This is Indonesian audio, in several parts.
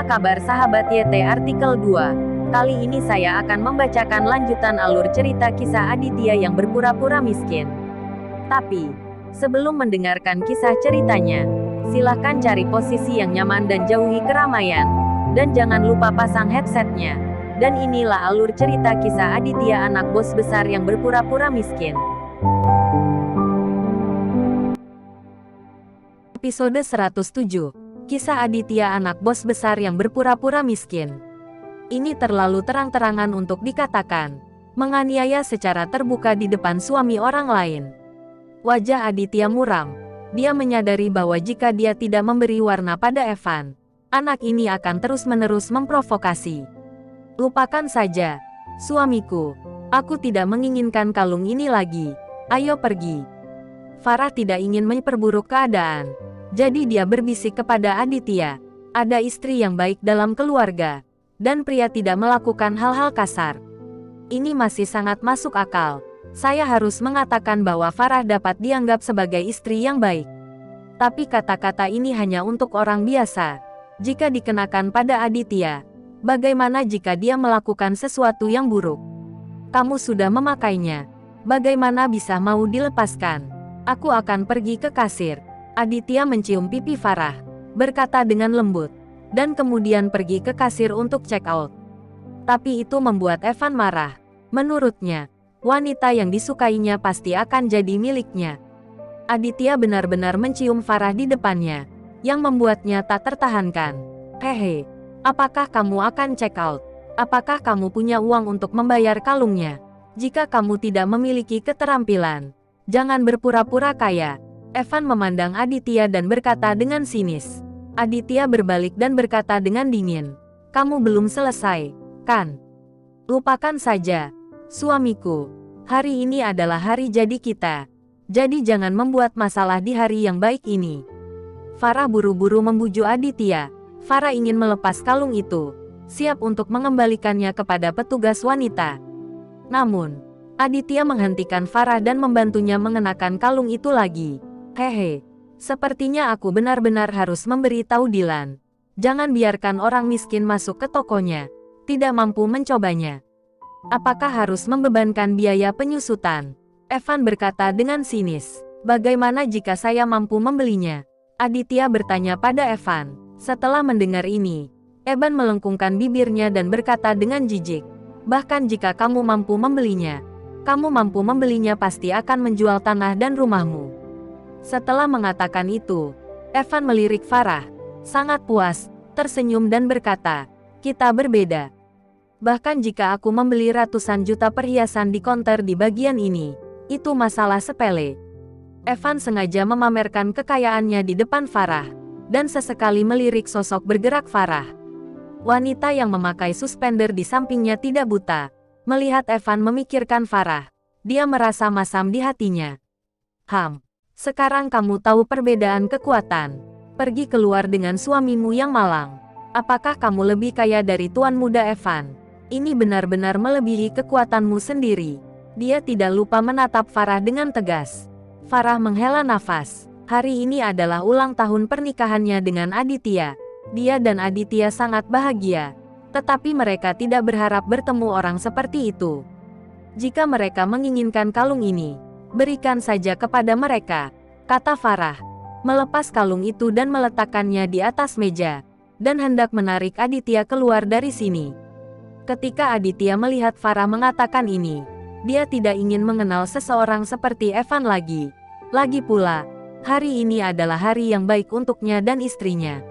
Apa kabar sahabat YT Artikel 2? Kali ini saya akan membacakan lanjutan alur cerita kisah Aditya yang berpura-pura miskin. Tapi, sebelum mendengarkan kisah ceritanya, silahkan cari posisi yang nyaman dan jauhi keramaian. Dan jangan lupa pasang headsetnya. Dan inilah alur cerita kisah Aditya, anak bos besar yang berpura-pura miskin. Episode 107. Kisah Aditya, anak bos besar yang berpura-pura miskin. Ini terlalu terang-terangan untuk dikatakan. Menganiaya secara terbuka di depan suami orang lain. Wajah Aditya muram. Dia menyadari bahwa jika dia tidak memberi warna pada Evan, anak ini akan terus-menerus memprovokasi. Lupakan saja, suamiku. Aku tidak menginginkan kalung ini lagi. Ayo pergi. Farah tidak ingin memperburuk keadaan. Jadi dia berbisik kepada Aditya. Ada istri yang baik dalam keluarga. Dan pria tidak melakukan hal-hal kasar. Ini masih sangat masuk akal. Saya harus mengatakan bahwa Farah dapat dianggap sebagai istri yang baik. Tapi kata-kata ini hanya untuk orang biasa. Jika dikenakan pada Aditya, bagaimana jika dia melakukan sesuatu yang buruk? Kamu sudah memakainya. Bagaimana bisa mau dilepaskan? Aku akan pergi ke kasir. Aditya mencium pipi Farah, berkata dengan lembut, dan kemudian pergi ke kasir untuk check out. Tapi itu membuat Evan marah. Menurutnya, wanita yang disukainya pasti akan jadi miliknya. Aditya benar-benar mencium Farah di depannya, yang membuatnya tak tertahankan. Hehe, apakah kamu akan check out? Apakah kamu punya uang untuk membayar kalungnya? Jika kamu tidak memiliki keterampilan, jangan berpura-pura kaya. Evan memandang Aditya dan berkata dengan sinis. Aditya berbalik dan berkata dengan dingin. Kamu belum selesai, kan? Lupakan saja, suamiku. Hari ini adalah hari jadi kita. Jadi jangan membuat masalah di hari yang baik ini. Farah buru-buru membujuk Aditya. Farah ingin melepas kalung itu, siap untuk mengembalikannya kepada petugas wanita. Namun, Aditya menghentikan Farah dan membantunya mengenakan kalung itu lagi. Hehe, sepertinya aku benar-benar harus memberitahu Dylan. Jangan biarkan orang miskin masuk ke tokonya, tidak mampu mencobanya. Apakah harus membebankan biaya penyusutan? Evan berkata dengan sinis. Bagaimana jika saya mampu membelinya? Aditya bertanya pada Evan. Setelah mendengar ini, Evan melengkungkan bibirnya dan berkata dengan jijik. Bahkan jika kamu mampu membelinya pasti akan menjual tanah dan rumahmu. Setelah mengatakan itu, Evan melirik Farah, sangat puas, tersenyum dan berkata, kita berbeda. Bahkan jika aku membeli ratusan juta perhiasan di konter di bagian ini, itu masalah sepele. Evan sengaja memamerkan kekayaannya di depan Farah, dan sesekali melirik sosok bergerak Farah. Wanita yang memakai suspender di sampingnya tidak buta. Melihat Evan memikirkan Farah, dia merasa masam di hatinya. Sekarang kamu tahu perbedaan kekuatan. Pergi keluar dengan suamimu yang malang. Apakah kamu lebih kaya dari tuan muda Evan? Ini benar-benar melebihi kekuatanmu sendiri. Dia tidak lupa menatap Farah dengan tegas. Farah menghela nafas. Hari ini adalah ulang tahun pernikahannya dengan Aditya. Dia dan Aditya sangat bahagia. Tetapi mereka tidak berharap bertemu orang seperti itu. Jika mereka menginginkan kalung ini, berikan saja kepada mereka, kata Farah. Melepas kalung itu dan meletakkannya di atas meja, dan hendak menarik Aditya keluar dari sini. Ketika Aditya melihat Farah mengatakan ini, dia tidak ingin mengenal seseorang seperti Evan lagi. Lagi pula, hari ini adalah hari yang baik untuknya dan istrinya.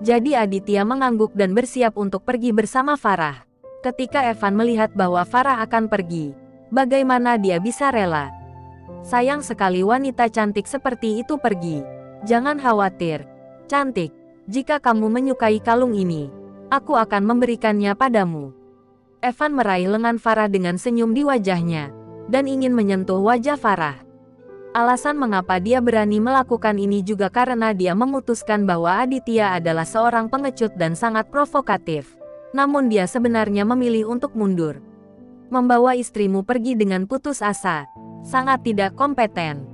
Jadi Aditya mengangguk dan bersiap untuk pergi bersama Farah. Ketika Evan melihat bahwa Farah akan pergi, bagaimana dia bisa rela? Sayang sekali wanita cantik seperti itu pergi. Jangan khawatir, cantik. Jika kamu menyukai kalung ini, aku akan memberikannya padamu. Evan meraih lengan Farah dengan senyum di wajahnya, dan ingin menyentuh wajah Farah. Alasan mengapa dia berani melakukan ini juga karena dia memutuskan bahwa Aditya adalah seorang pengecut dan sangat provokatif. Namun dia sebenarnya memilih untuk mundur. Membawa istrimu pergi dengan putus asa. Sangat tidak kompeten.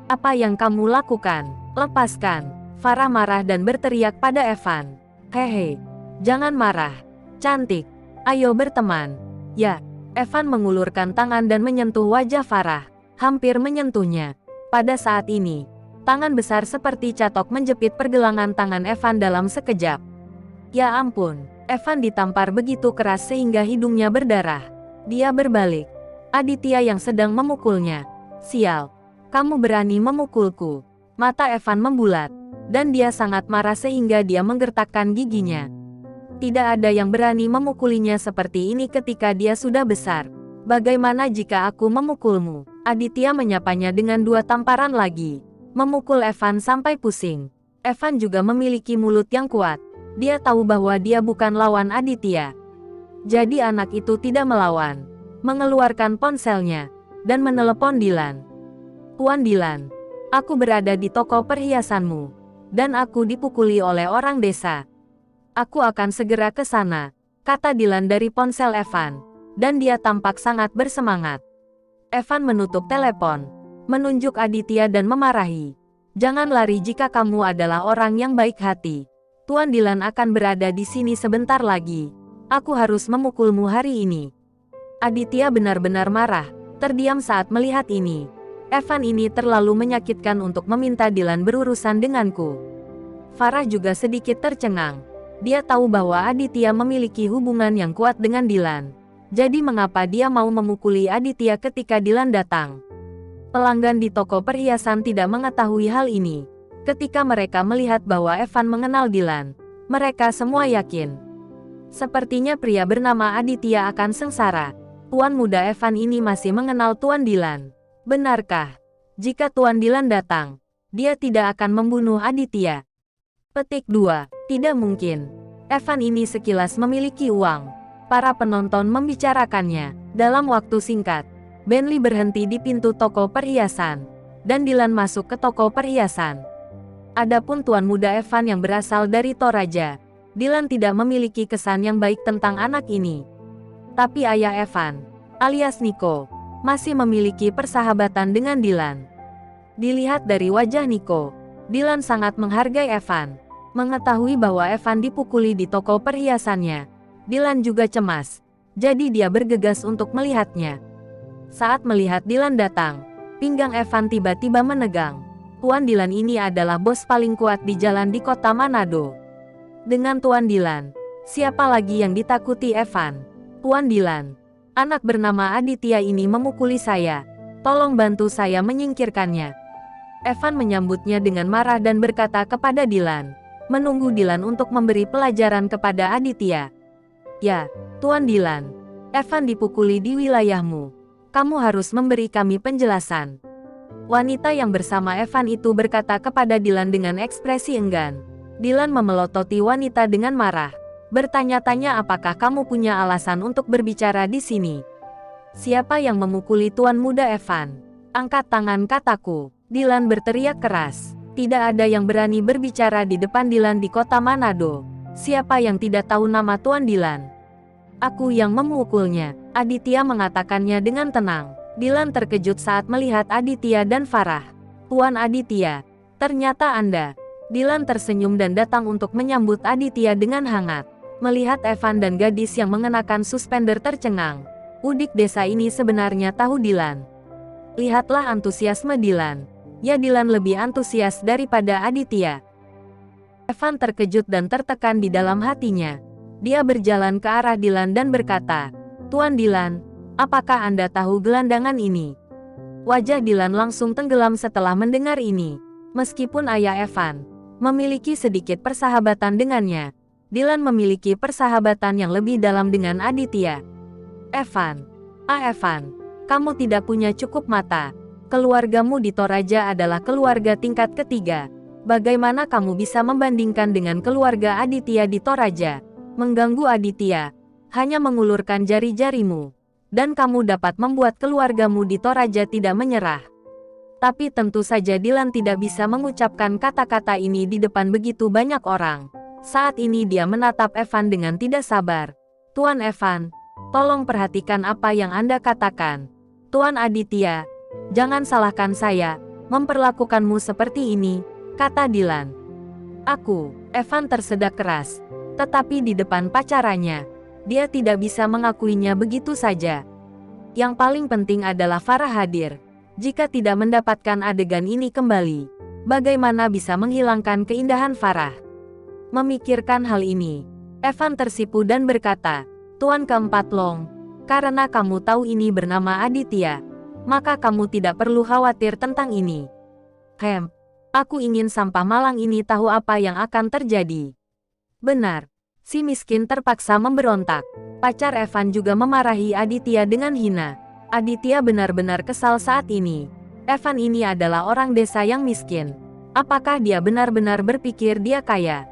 Apa yang kamu lakukan? Lepaskan. Farah marah dan berteriak pada Evan. Hehe, Jangan marah. Cantik. Ayo berteman. Ya. Evan mengulurkan tangan dan menyentuh wajah Farah. Hampir menyentuhnya. Pada saat ini, tangan besar seperti catok menjepit pergelangan tangan Evan dalam sekejap. Ya ampun, Evan ditampar begitu keras sehingga hidungnya berdarah. Dia berbalik. Aditya yang sedang memukulnya. Sial, kamu berani memukulku. Mata Evan membulat, dan dia sangat marah sehingga dia menggertakkan giginya. Tidak ada yang berani memukulinya seperti ini ketika dia sudah besar. Bagaimana jika aku memukulmu? Aditya menyapanya dengan 2 tamparan lagi. Memukul Evan sampai pusing. Evan juga memiliki mulut yang kuat. Dia tahu bahwa dia bukan lawan Aditya. Jadi anak itu tidak melawan. Mengeluarkan ponselnya, dan menelepon Dylan. Tuan Dylan, aku berada di toko perhiasanmu. Dan aku dipukuli oleh orang desa. Aku akan segera ke sana, kata Dylan dari ponsel Evan. Dan dia tampak sangat bersemangat. Evan menutup telepon, menunjuk Aditya dan memarahi. Jangan lari jika kamu adalah orang yang baik hati. Tuan Dylan akan berada di sini sebentar lagi. Aku harus memukulmu hari ini. Aditya benar-benar marah, terdiam saat melihat ini. Evan ini terlalu menyakitkan untuk meminta Dylan berurusan denganku. Farah juga sedikit tercengang. Dia tahu bahwa Aditya memiliki hubungan yang kuat dengan Dylan. Jadi mengapa dia mau memukuli Aditya ketika Dylan datang? Pelanggan di toko perhiasan tidak mengetahui hal ini. Ketika mereka melihat bahwa Evan mengenal Dylan, mereka semua yakin. Sepertinya pria bernama Aditya akan sengsara. Tuan muda Evan ini masih mengenal Tuan Dylan. Benarkah? Jika Tuan Dylan datang, dia tidak akan membunuh Aditya. Petik 2. Tidak mungkin. Evan ini sekilas memiliki uang. Para penonton membicarakannya. Dalam waktu singkat, Bentley berhenti di pintu toko perhiasan. Dan Dylan masuk ke toko perhiasan. Adapun tuan muda Evan yang berasal dari Toraja, Dylan tidak memiliki kesan yang baik tentang anak ini. Tapi ayah Evan, alias Nico, masih memiliki persahabatan dengan Dylan. Dilihat dari wajah Nico, Dylan sangat menghargai Evan. Mengetahui bahwa Evan dipukuli di toko perhiasannya, Dylan juga cemas. Jadi dia bergegas untuk melihatnya. Saat melihat Dylan datang, pinggang Evan tiba-tiba menegang. Tuan Dylan ini adalah bos paling kuat di jalan di kota Manado. Dengan Tuan Dylan, siapa lagi yang ditakuti Evan? Tuan Dylan, anak bernama Aditya ini memukuli saya. Tolong bantu saya menyingkirkannya. Evan menyambutnya dengan marah dan berkata kepada Dylan, menunggu Dylan untuk memberi pelajaran kepada Aditya. Ya, Tuan Dylan, Evan dipukuli di wilayahmu. Kamu harus memberi kami penjelasan. Wanita yang bersama Evan itu berkata kepada Dylan dengan ekspresi enggan. Dylan memelototi wanita dengan marah. Bertanya-tanya apakah kamu punya alasan untuk berbicara di sini. Siapa yang memukuli Tuan muda Evan? Angkat tangan kataku. Dylan berteriak keras. Tidak ada yang berani berbicara di depan Dylan di kota Manado. Siapa yang tidak tahu nama Tuan Dylan? Aku yang memukulnya, Aditya mengatakannya dengan tenang. Dylan terkejut saat melihat Aditya dan Farah. Tuan Aditya, ternyata Anda. Dylan tersenyum dan datang untuk menyambut Aditya dengan hangat. Melihat Evan dan gadis yang mengenakan suspender tercengang. Udik desa ini sebenarnya tahu Dylan. Lihatlah antusiasme Dylan. Ya, Dylan lebih antusias daripada Aditya. Evan terkejut dan tertekan di dalam hatinya. Dia berjalan ke arah Dylan dan berkata, Tuan Dylan, apakah Anda tahu gelandangan ini? Wajah Dylan langsung tenggelam setelah mendengar ini. Meskipun ayah Evan memiliki sedikit persahabatan dengannya, Dylan memiliki persahabatan yang lebih dalam dengan Aditya. Evan, Evan, kamu tidak punya cukup mata. Keluargamu di Toraja adalah keluarga tingkat ketiga. Bagaimana kamu bisa membandingkan dengan keluarga Aditya di Toraja? Mengganggu Aditya, hanya mengulurkan jari-jarimu. Dan kamu dapat membuat keluargamu di Toraja tidak menyerah. Tapi tentu saja Dylan tidak bisa mengucapkan kata-kata ini di depan begitu banyak orang. Saat ini dia menatap Evan dengan tidak sabar. Tuan Evan, tolong perhatikan apa yang Anda katakan. Tuan Aditya, jangan salahkan saya, memperlakukanmu seperti ini, kata Dylan. Evan tersedak keras. Tetapi di depan pacarannya, dia tidak bisa mengakuinya begitu saja. Yang paling penting adalah Farah hadir. Jika tidak mendapatkan adegan ini kembali, bagaimana bisa menghilangkan keindahan Farah? Memikirkan hal ini, Evan tersipu dan berkata, "Tuan keempat Long, karena kamu tahu ini bernama Aditya, maka kamu tidak perlu khawatir tentang ini." Aku ingin sampah malang ini tahu apa yang akan terjadi." Benar, si miskin terpaksa memberontak. Pacar Evan juga memarahi Aditya dengan hina. Aditya benar-benar kesal saat ini. Evan ini adalah orang desa yang miskin. Apakah dia benar-benar berpikir dia kaya?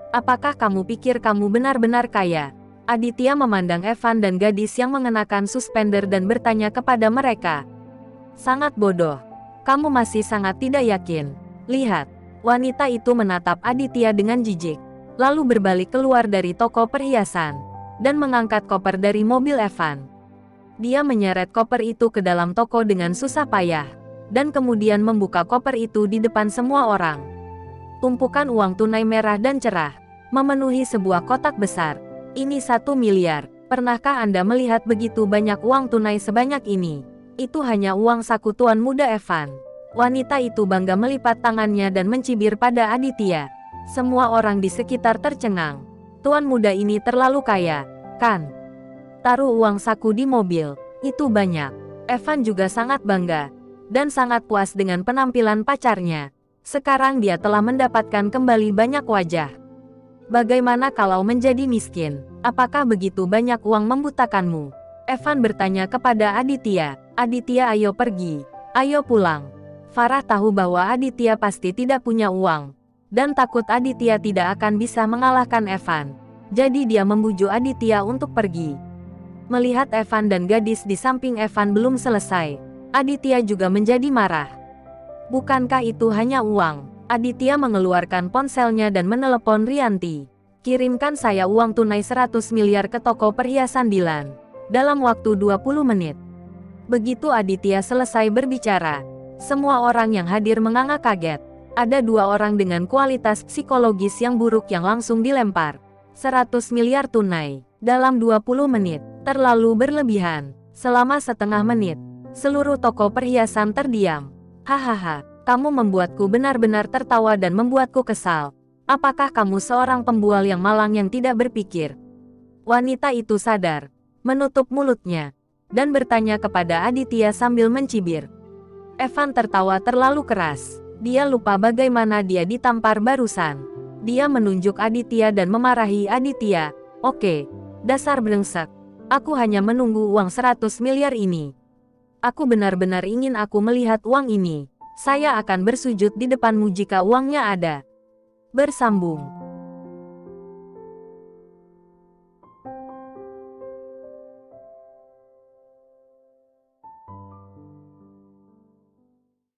Apakah kamu pikir kamu benar-benar kaya? Aditya memandang Evan dan gadis yang mengenakan suspender dan bertanya kepada mereka. Sangat bodoh. Kamu masih sangat tidak yakin. Lihat, wanita itu menatap Aditya dengan jijik, lalu berbalik keluar dari toko perhiasan, dan mengangkat koper dari mobil Evan. Dia menyeret koper itu ke dalam toko dengan susah payah, dan kemudian membuka koper itu di depan semua orang. Tumpukan uang tunai merah dan cerah, memenuhi sebuah kotak besar. Ini 1 miliar, pernahkah Anda melihat begitu banyak uang tunai sebanyak ini? Itu hanya uang saku tuan muda Evan. Wanita itu bangga melipat tangannya dan mencibir pada Aditya. Semua orang di sekitar tercengang. Tuan muda ini terlalu kaya, kan? Taruh uang saku di mobil, itu banyak. Evan juga sangat bangga, dan sangat puas dengan penampilan pacarnya. Sekarang dia telah mendapatkan kembali banyak wajah. Bagaimana kalau menjadi miskin? Apakah begitu banyak uang membutakanmu? Evan bertanya kepada Aditya. Aditya, ayo pergi. Ayo pulang. Farah tahu bahwa Aditya pasti tidak punya uang, dan takut Aditya tidak akan bisa mengalahkan Evan. Jadi dia membujuk Aditya untuk pergi. Melihat Evan dan gadis di samping Evan belum selesai, Aditya juga menjadi marah. Bukankah itu hanya uang? Aditya mengeluarkan ponselnya dan menelepon Rianti. Kirimkan saya uang tunai 100 miliar ke toko perhiasan Dilan, dalam waktu 20 menit. Begitu Aditya selesai berbicara, semua orang yang hadir menganga kaget. Ada 2 orang dengan kualitas psikologis yang buruk yang langsung dilempar. 100 miliar tunai, dalam 20 menit, terlalu berlebihan. Selama setengah menit, seluruh toko perhiasan terdiam. Hahaha, kamu membuatku benar-benar tertawa dan membuatku kesal. Apakah kamu seorang pembual yang malang yang tidak berpikir? Wanita itu sadar, menutup mulutnya, dan bertanya kepada Aditya sambil mencibir. Evan tertawa terlalu keras. Dia lupa bagaimana dia ditampar barusan. Dia menunjuk Aditya dan memarahi Aditya. Oke, dasar brengsek. Aku hanya menunggu uang 100 miliar ini. Aku benar-benar ingin aku melihat uang ini. Saya akan bersujud di depanmu jika uangnya ada. Bersambung.